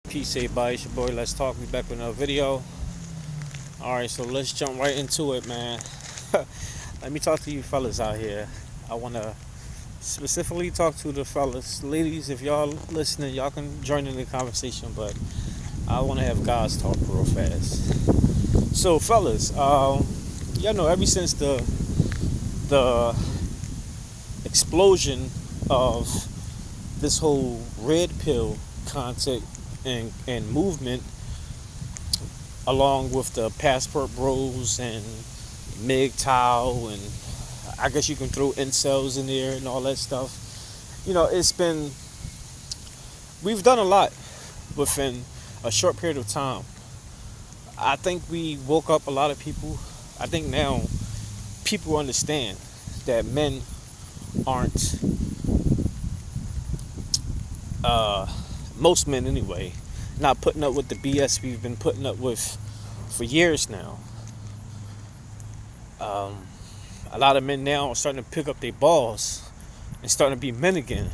Peace, everybody. It's your boy. Let's talk. We back with another video. All right, so let's jump right into it, man. Let me talk to you fellas out here. I want to specifically talk to the fellas, ladies. If y'all listening, y'all can join in the conversation. But I want to have guys talk real fast. So, fellas, y'all know ever since the explosion of this whole red pill concept and movement, along with the passport bros and MGTOW, and I guess you can throw incels in there and all that stuff. We've done a lot within a short period of time. I think we woke up a lot of people. I think now people understand that men aren't, most men anyway, not putting up with the BS we've been putting up with for years now. A lot of men now are starting to pick up their balls and starting to be men again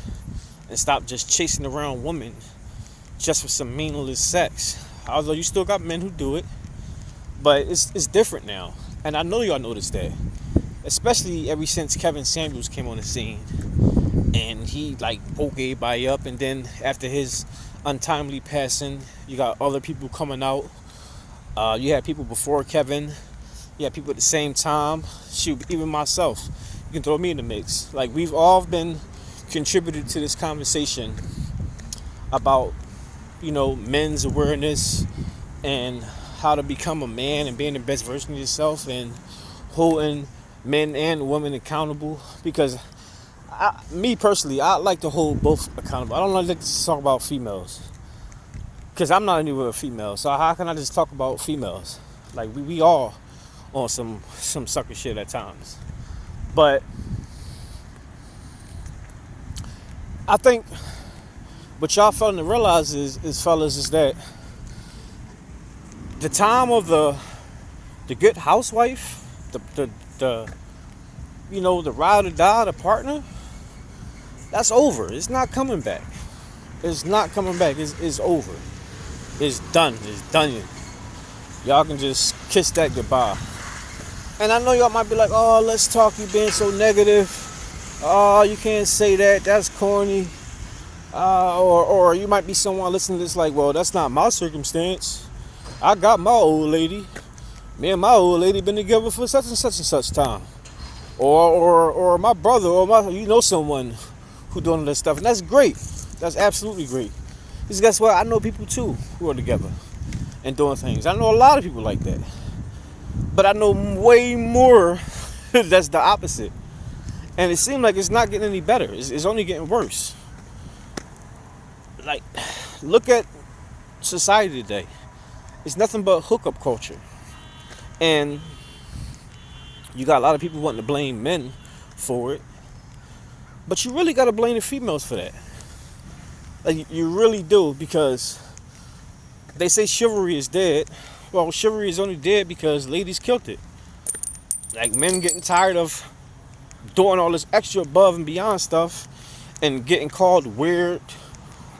and stop just chasing around women just for some meaningless sex. Although you still got men who do it, but it's different now. And I know y'all noticed that, especially ever since Kevin Samuels came on the scene and he woke everybody up. And then after his untimely passing, you got other people coming out. You had people before Kevin, you had people at the same time. Shoot, even myself, you can throw me in the mix. We've all been contributed to this conversation about men's awareness and how to become a man and being the best version of yourself and holding men and women accountable. Because me personally, I like to hold both accountable. I don't like to talk about females because I'm not anywhere with females. So how can I just talk about females? We all on some sucker shit at times. But I think what y'all failing to realize is fellas, is that the time of the good housewife, the ride or die, the partner, that's over. It's not coming back. It's not coming back. It's over. It's done. It's done. Y'all can just kiss that goodbye. And I know y'all might be like, oh, let's talk, you being so negative. Oh, you can't say that. That's corny. Or you might be someone listening to this like, well, that's not my circumstance. I got my old lady. Me and my old lady been together for such and such time. Or my brother, or someone who doing this stuff. And that's great. That's absolutely great. Because guess what? I know people too who are together and doing things. I know a lot of people like that. But I know way more that's the opposite. And it seems like it's not getting any better. It's only getting worse. Look at society today. It's nothing but hookup culture. And you got a lot of people wanting to blame men for it. But you really got to blame the females for that. You really do, because they say chivalry is dead. Well, chivalry is only dead because ladies killed it. Men getting tired of doing all this extra above and beyond stuff and getting called weird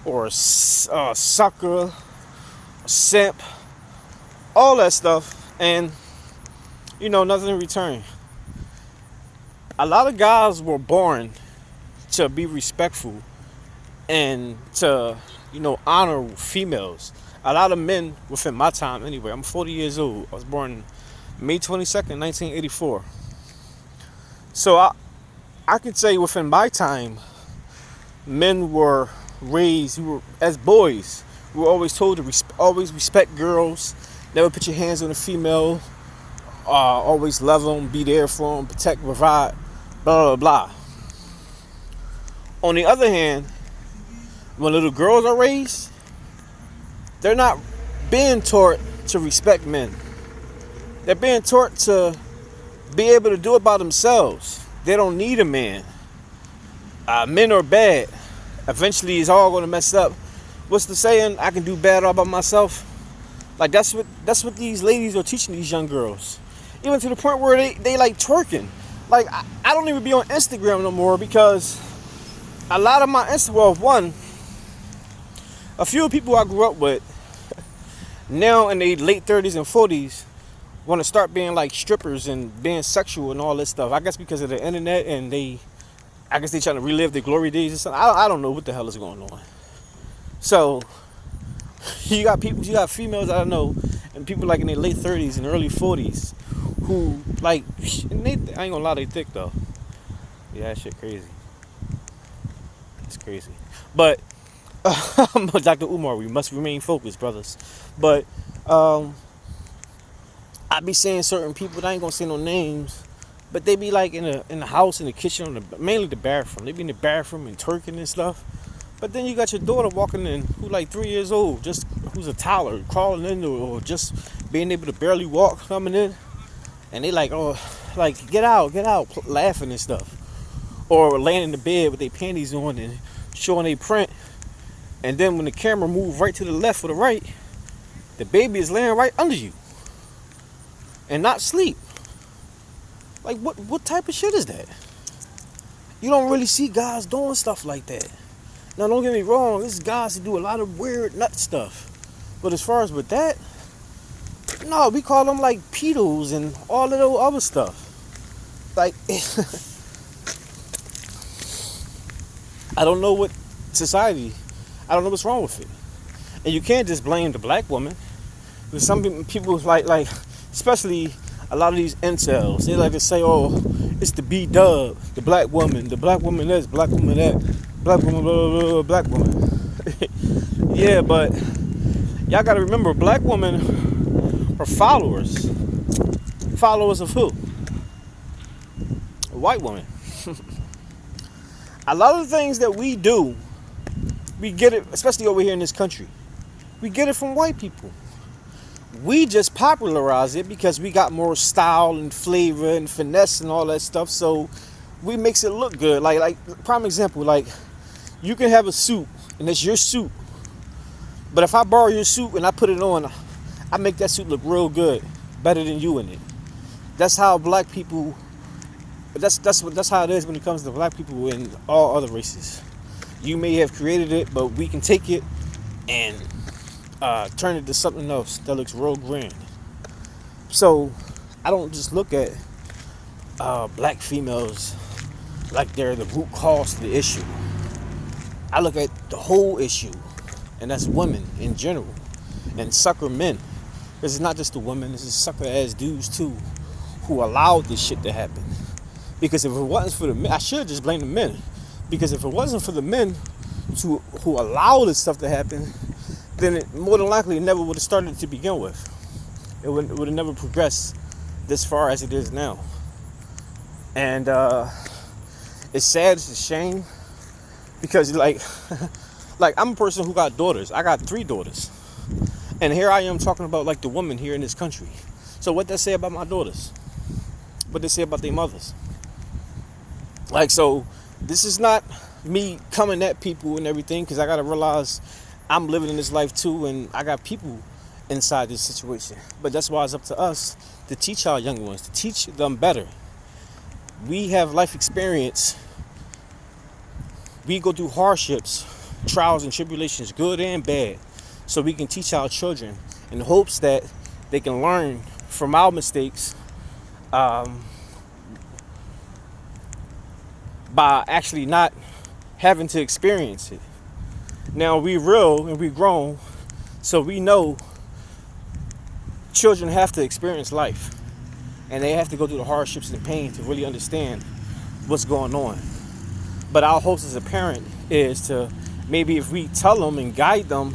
or a sucker, a simp, all that stuff, and nothing in return. A lot of guys were born to be respectful and to honor females. A lot of men within my time anyway. I'm 40 years old. I was born May 22nd, 1984. So I could say within my time, men were raised, as boys, we were always told to always respect girls, never put your hands on a female, always love them, be there for them, protect, provide, blah, blah, blah. On the other hand, when little girls are raised, they're not being taught to respect men. They're being taught to be able to do it by themselves. They don't need a man. Men are bad. Eventually, it's all going to mess up. What's the saying? I can do bad all by myself. That's what these ladies are teaching these young girls. Even to the point where they like twerking. I don't even be on Instagram no more because a lot of my Instagram, A few people I grew up with now in their late 30s and 40s want to start being like strippers and being sexual and all this stuff. I guess because of the internet, and I guess they trying to relive their glory days or something. I don't know what the hell is going on. So you got females I don't know, and people like in their late 30s and early 40s who like, and I ain't gonna lie, they thick though. Yeah, that shit crazy. It's crazy. But Dr. Umar, we must remain focused, brothers. But I be seeing certain people, I ain't gonna say no names, but they be like in the house, in the kitchen, mainly the bathroom. They be in the bathroom and twerking and stuff. But then you got your daughter walking in, who like 3 years old, just who's a toddler, crawling in, or just being able to barely walk, coming in, and they like, oh, like get out, laughing and stuff, or laying in the bed with their panties on and showing their print. And then when the camera moves right to the left or the right, the baby is laying right under you and not sleep. Like what type of shit is that? You don't really see guys doing stuff like that. Now don't get me wrong, there's guys who do a lot of weird nut stuff. But as far as with that, no, we call them like pedos and all of that other stuff. Like I don't know what society, I don't know what's wrong with it. And you can't just blame the black woman. Because some people like, especially a lot of these incels, they like to say, oh, it's the B-dub, the black woman this, black woman that, black woman, blah, blah, blah, black woman. Yeah, but y'all gotta remember, black women are followers. Followers of who? A white woman. A lot of the things that we do, we get it, especially over here in this country, we get it from white people. We just popularize it because we got more style and flavor and finesse and all that stuff. So we makes it look good. Like prime example, like you can have a suit and it's your suit. But if I borrow your suit and I put it on, I make that suit look real good, better than you in it. That's how black people. That's how it is when it comes to black people and all other races. You may have created it, but we can take it and turn it to something else that looks real grand. So I don't just look at black females like they're the root cause of the issue. I look at the whole issue, and that's women in general, and sucker men. This is not just the women, this is sucker ass dudes too, who allowed this shit to happen. Because if it wasn't for the men, I should just blame the men. Because if it wasn't for the men who allowed this stuff to happen, then it more than likely never would have started to begin with. It would have never progressed this far as it is now. And it's sad, it's a shame, because like I'm a person who got daughters. I got 3 daughters, and here I am talking about like the women here in this country. So what they say about my daughters? What they say about their mothers? Like, so this is not me coming at people and everything, because I gotta realize I'm living in this life too, and I got people inside this situation. But that's why it's up to us to teach our young ones, to teach them better. We have life experience. We go through hardships, trials and tribulations, good and bad, so we can teach our children in hopes that they can learn from our mistakes by actually not having to experience it. Now we real and we grown, so we know children have to experience life, and they have to go through the hardships and pain to really understand what's going on. But our hopes as a parent is to, maybe if we tell them and guide them,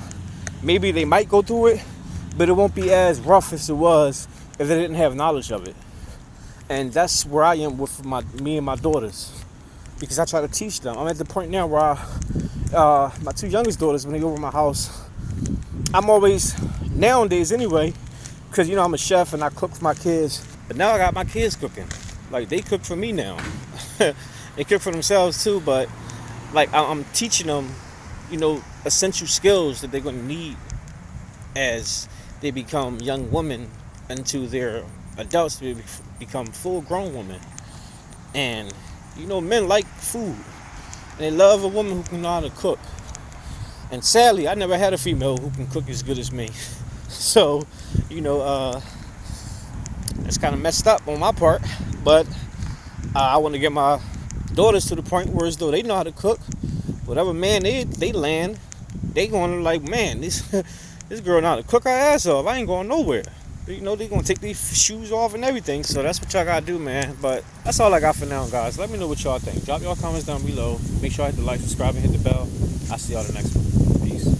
maybe they might go through it, but it won't be as rough as it was if they didn't have knowledge of it. And that's where I am with me and my daughters, because I try to teach them. I'm at the point now where my 2 youngest daughters, when they go over my house, I'm always, nowadays anyway, because I'm a chef and I cook for my kids, but now I got my kids cooking. Like, they cook for me now. They cook for themselves too, but like I'm teaching them, essential skills that they're going to need as they become young women into their adults, to become full-grown women. And men like food, and they love a woman who can know how to cook. And sadly, I never had a female who can cook as good as me. So, you know, it's kind of messed up on my part. But I want to get my daughters to the point where as though they know how to cook. Whatever man they land, they going to like, man, this girl know how to cook her ass off. I ain't going nowhere. You know, they gonna take these shoes off and everything. So that's what y'all gotta do, man. But that's all I got for now, guys. Let me know what y'all think. Drop y'all comments down below. Make sure I hit the like, subscribe, and hit the bell. I'll see y'all the next one. Peace.